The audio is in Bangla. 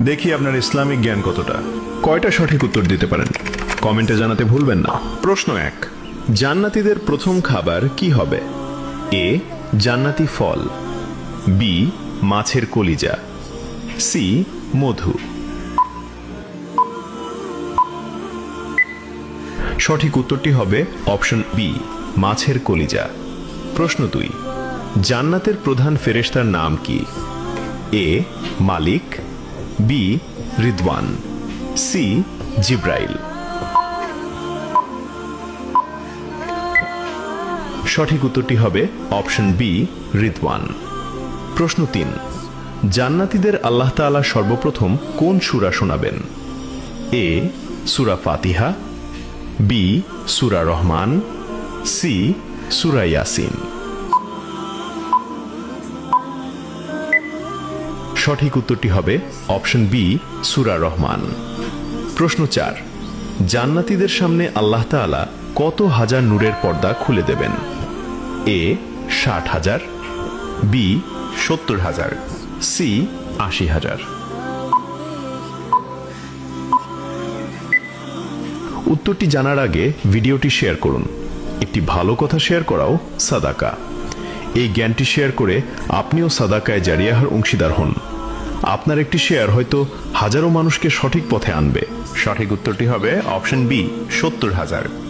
দেখি আপনার ইসলামিক জ্ঞান কতটা। কয়টা সঠিক উত্তর দিতে পারেন কমেন্টে জানাতে ভুলবেন না। প্রশ্ন 1, জান্নাতীদের প্রথম খাবার কি হবে? এ, জান্নাতি ফল, বি, মাছের কলিজা, সি, মধু। সঠিক উত্তরটি হবে অপশন বি, মাছের কলিজা। প্রশ্ন 2, জান্নাতের প্রধান ফেরেশতার নাম কি? এ, মালিক, বি, রিদওয়ান, সি, জিব্রাইল। সঠিক উত্তরটি হবে অপশন বি, রিদওয়ান। প্রশ্ন 3, জান্নাতীদের আল্লাহ তাআলা সর্বপ্রথম কোন সূরা শোনাবেন? এ, সূরা ফাতিহা, বি, সূরা রহমান, সি, সূরা ইয়াসিন। সঠিক উত্তরটি হবে অপশন বি, সূরা রহমান। প্রশ্ন 4, জান্নাতীদের সামনে আল্লাহ তাআলা কত হাজার নূরের পর্দা খুলে দেবেন? এ, 60,000, বি, 70,000, সি, 80,000। উত্তরটি জানার আগে ভিডিওটি শেয়ার করুন। একটি ভালো কথা শেয়ার করাও সাদাকা। এই জ্ঞানটি শেয়ার করে আপনিও সাদাকায় জারিয়াহার অংশীদার হন। আপনার একটি শেয়ার হয়তো হাজারো মানুষকে সঠিক পথে আনবে। সঠিক উত্তরটি হবে অপশন বি, 70,000।